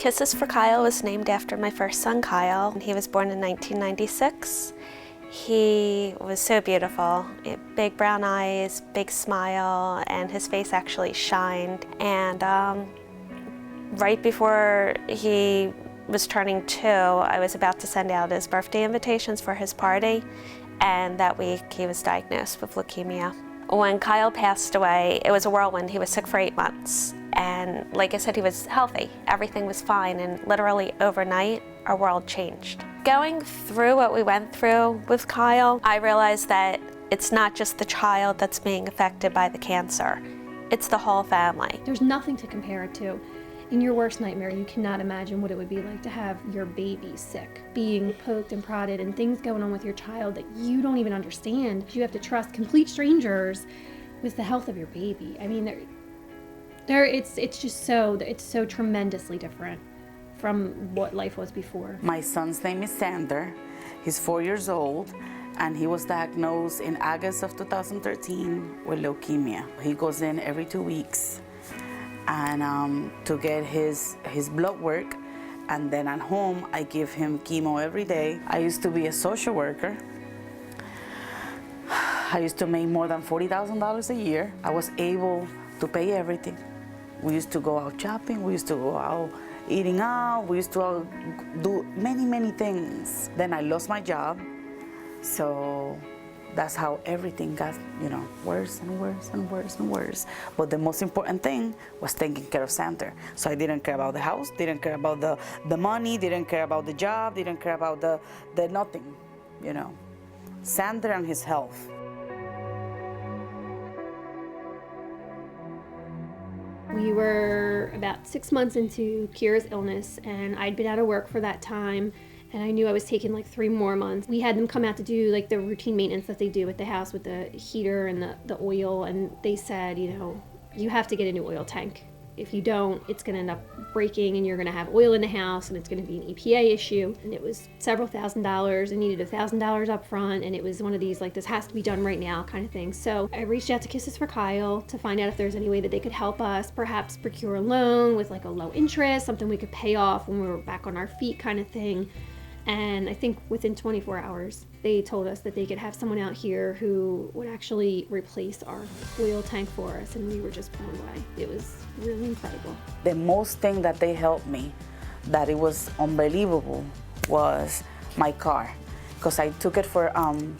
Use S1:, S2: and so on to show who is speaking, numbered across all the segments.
S1: Kisses for Kyle was named after my first son, Kyle. He was born in 1996. He was so beautiful. Big brown eyes, big smile, and his face actually shined. And right before he was turning 2, I was about to send out his birthday invitations for his party, and that week he was diagnosed with leukemia. When Kyle passed away, it was a whirlwind. He was sick for 8 months. And like I said, he was healthy. Everything was fine, and literally overnight, our world changed. Going through what we went through with Kyle, I realized that it's not just the child that's being affected by the cancer. It's the whole family.
S2: There's nothing to compare it to. In your worst nightmare, you cannot imagine what it would be like to have your baby sick, being poked and prodded, and things going on with your child that you don't even understand. You have to trust complete strangers with the health of your baby. I mean, it's just so tremendously different from what life was before.
S3: My son's name is Sander. He's 4 years old, and he was diagnosed in August of 2013 with leukemia. He goes in every 2 weeks and to get his blood work, and then at home I give him chemo every day. I used to be a social worker. I used to make more than $40,000 a year. I was able to pay everything. We used to go out shopping, we used to go out eating out, we used to do many things. Then I lost my job, so that's how everything got, worse and worse and worse and worse. But the most important thing was taking care of Sander. So I didn't care about the house, didn't care about the money, didn't care about the job, didn't care about the nothing, Sander and his health.
S2: We were about 6 months into Kira's illness, and I'd been out of work for that time, and I knew I was taking like 3 more months. We had them come out to do like the routine maintenance that they do at the house with the heater and the oil, and they said, you have to get a new oil tank. If you don't, it's going to end up breaking, and you're going to have oil in the house, and it's going to be an EPA issue. And it was several $1,000s. I needed $1,000 up front, and it was one of these like, this has to be done right now kind of thing. So I reached out to Kisses for Kyle to find out if there's any way that they could help us, perhaps procure a loan with like a low interest, something we could pay off when we were back on our feet kind of thing. And I think within 24 hours, they told us that they could have someone out here who would actually replace our oil tank for us, and we were just blown away. It was really incredible.
S3: The most thing that they helped me, that it was unbelievable, was my car. Because I took it for an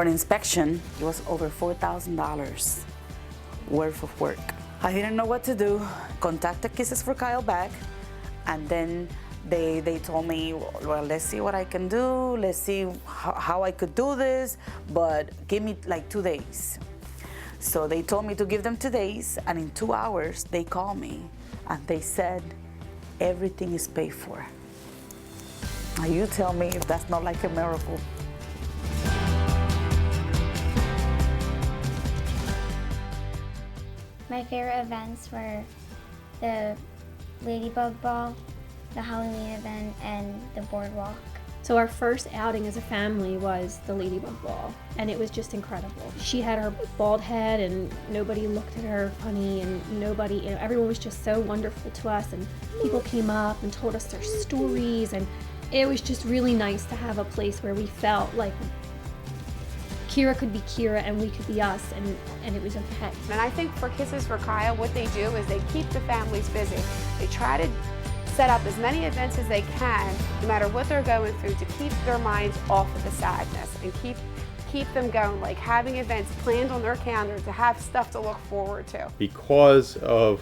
S3: inspection. It was over $4,000 worth of work. I didn't know what to do. Contacted Kisses for Kyle back, and then they told me, well, let's see what I can do. Let's see how I could do this, but give me like 2 days. So they told me to give them 2 days, and in 2 hours, they called me and they said, everything is paid for. Now you tell me if that's not like a miracle.
S4: My favorite events were the Ladybug Ball, the Halloween event, and the boardwalk.
S2: So our first outing as a family was the Ladybug Ball, and it was just incredible. She had her bald head, and nobody looked at her funny, and everyone was just so wonderful to us, and people came up and told us their stories, and it was just really nice to have a place where we felt like Kira could be Kira and we could be us, and it was okay.
S5: And I think for Kisses for Kyle, what they do is they keep the families busy. They try to set up as many events as they can, no matter what they're going through, to keep their minds off of the sadness and keep them going, like having events planned on their calendar to have stuff to look forward to.
S6: Because of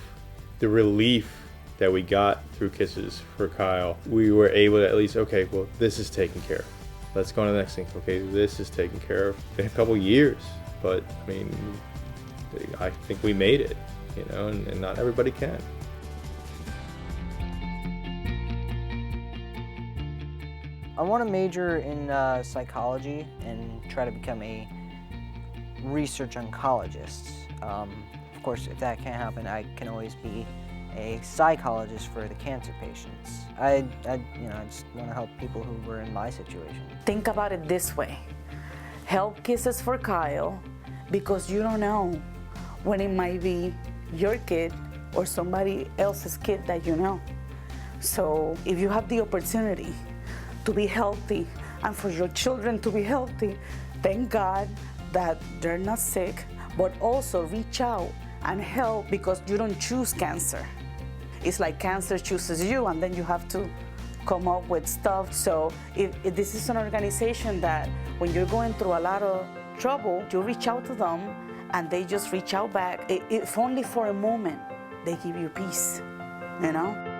S6: the relief that we got through Kisses for Kyle, we were able to at least, okay, well, this is taken care of. Let's go on to the next thing. Okay, this is taken care of. It's been a couple years, but I mean, I think we made it, and not everybody can.
S7: I want to major in psychology and try to become a research oncologist. Of course, if that can't happen, I can always be a psychologist for the cancer patients. I just want to help people who were in my situation.
S3: Think about it this way. Help Kisses for Kyle, because you don't know when it might be your kid or somebody else's kid that you know. So if you have the opportunity to be healthy and for your children to be healthy, thank God that they're not sick, but also reach out and help, because you don't choose cancer. It's like cancer chooses you, and then you have to come up with stuff. So if this is an organization that when you're going through a lot of trouble, you reach out to them and they just reach out back. If only for a moment, they give you peace, you know?